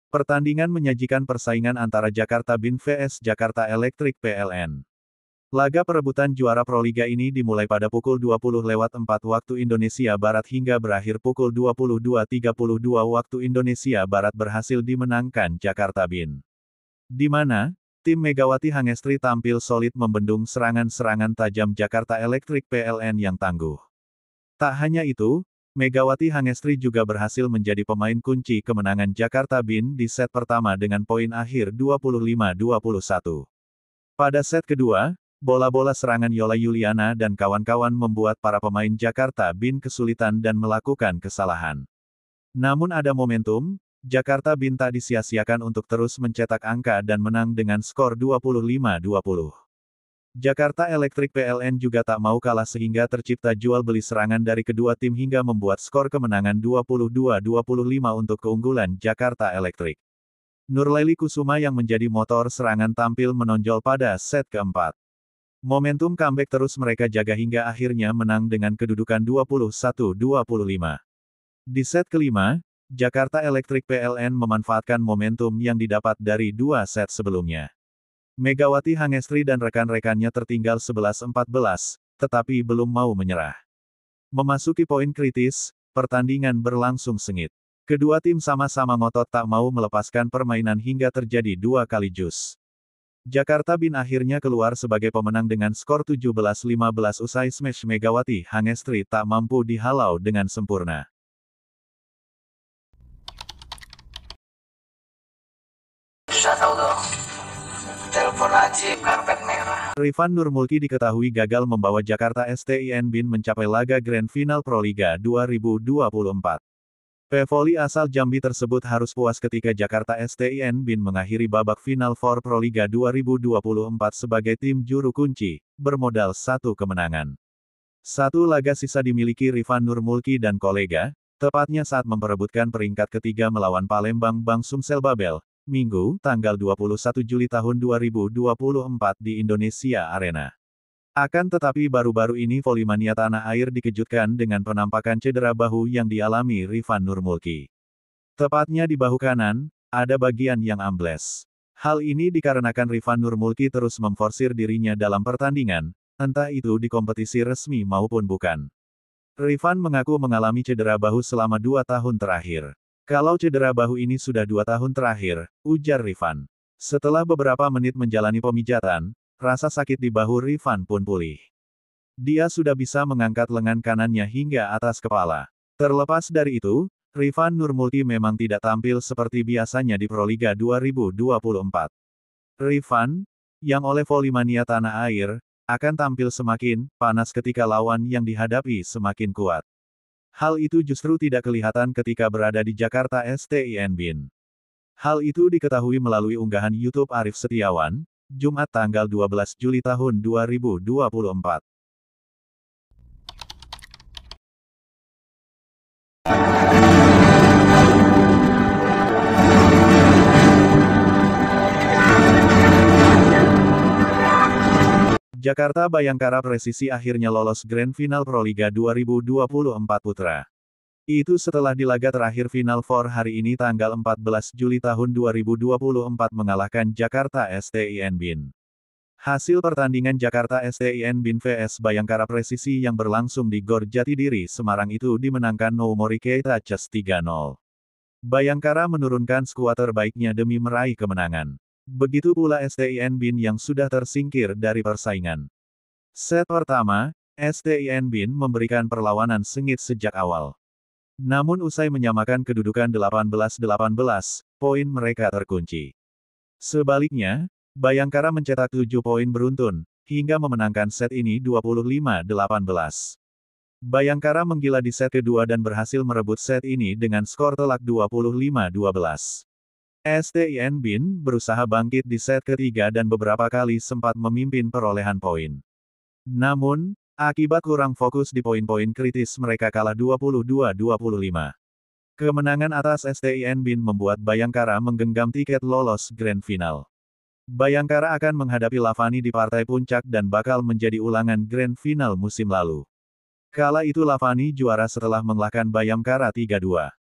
Pertandingan menyajikan persaingan antara Jakarta Bin vs Jakarta Electric PLN. Laga perebutan juara Proliga ini dimulai pada pukul 20.04 waktu Indonesia Barat hingga berakhir pukul 22.32 waktu Indonesia Barat berhasil dimenangkan Jakarta Bin. Di mana, tim Megawati Hangestri tampil solid membendung serangan-serangan tajam Jakarta Electric PLN yang tangguh. Tak hanya itu, Megawati Hangestri juga berhasil menjadi pemain kunci kemenangan Jakarta Bin di set pertama dengan poin akhir 25-21. Pada set kedua, bola-bola serangan Yola Yuliana dan kawan-kawan membuat para pemain Jakarta Bin kesulitan dan melakukan kesalahan. Namun ada momentum, Jakarta Bin tak disia-siakan untuk terus mencetak angka dan menang dengan skor 25-20. Jakarta Electric PLN juga tak mau kalah sehingga tercipta jual beli serangan dari kedua tim hingga membuat skor kemenangan 22-25 untuk keunggulan Jakarta Electric. Nurlaili Kusuma yang menjadi motor serangan tampil menonjol pada set keempat. Momentum comeback terus mereka jaga hingga akhirnya menang dengan kedudukan 21-25. Di set kelima, Jakarta Electric PLN memanfaatkan momentum yang didapat dari dua set sebelumnya. Megawati Hangestri dan rekan-rekannya tertinggal 11-14, tetapi belum mau menyerah. Memasuki poin kritis, pertandingan berlangsung sengit. Kedua tim sama-sama ngotot tak mau melepaskan permainan hingga terjadi dua kali jus. Jakarta Bin akhirnya keluar sebagai pemenang dengan skor 17-15 usai smash Megawati Hangestri tak mampu dihalau dengan sempurna. Telepon Najib karpet merah. Rifan Nurmulki diketahui gagal membawa Jakarta STIN Bin mencapai laga Grand Final Proliga 2024. Pevoli asal Jambi tersebut harus puas ketika Jakarta STIN Bin mengakhiri babak final for Proliga 2024 sebagai tim juru kunci, bermodal satu kemenangan. Satu laga sisa dimiliki Rifan Nurmulki dan kolega, tepatnya saat memperebutkan peringkat ketiga melawan Palembang Bang Sumsel Babel, Minggu, tanggal 21 Juli tahun 2024 di Indonesia Arena. Akan tetapi baru-baru ini Volley-mania tanah air dikejutkan dengan penampakan cedera bahu yang dialami Rifan Nurmulki. Tepatnya di bahu kanan, ada bagian yang ambles. Hal ini dikarenakan Rifan Nurmulki terus memforsir dirinya dalam pertandingan, entah itu di kompetisi resmi maupun bukan. Rifan mengaku mengalami cedera bahu selama 2 tahun terakhir. Kalau cedera bahu ini sudah 2 tahun terakhir, ujar Rifan. Setelah beberapa menit menjalani pemijatan, rasa sakit di bahu Rifan pun pulih. Dia sudah bisa mengangkat lengan kanannya hingga atas kepala. Terlepas dari itu, Rifan Nurmulki memang tidak tampil seperti biasanya di Proliga 2024. Rifan, yang oleh Volley-mania tanah air, akan tampil semakin panas ketika lawan yang dihadapi semakin kuat. Hal itu justru tidak kelihatan ketika berada di Jakarta STIN Bin. Hal itu diketahui melalui unggahan YouTube Arif Setiawan, Jumat tanggal 12 Juli tahun 2024. Jakarta Bayangkara Presisi akhirnya lolos Grand Final Proliga 2024 Putra. Itu setelah di laga terakhir Final Four hari ini tanggal 14 Juli tahun 2024 mengalahkan Jakarta STIN Bin. Hasil pertandingan Jakarta STIN Bin vs Bayangkara Presisi yang berlangsung di Gor Jatidiri Semarang itu dimenangkan Noumori Keita Chess 3-0. Bayangkara menurunkan skuad terbaiknya demi meraih kemenangan. Begitu pula STIN Bin yang sudah tersingkir dari persaingan. Set pertama, STIN Bin memberikan perlawanan sengit sejak awal. Namun usai menyamakan kedudukan 18-18, poin mereka terkunci. Sebaliknya, Bayangkara mencetak 7 poin beruntun, hingga memenangkan set ini 25-18. Bayangkara menggila di set kedua dan berhasil merebut set ini dengan skor telak 25-12. STIN Bin berusaha bangkit di set ketiga dan beberapa kali sempat memimpin perolehan poin. Namun, akibat kurang fokus di poin-poin kritis mereka kalah 22-25. Kemenangan atas STIN Bin membuat Bayangkara menggenggam tiket lolos Grand Final. Bayangkara akan menghadapi Lavani di partai puncak dan bakal menjadi ulangan Grand Final musim lalu. Kala itu Lavani juara setelah mengalahkan Bayangkara 3-2.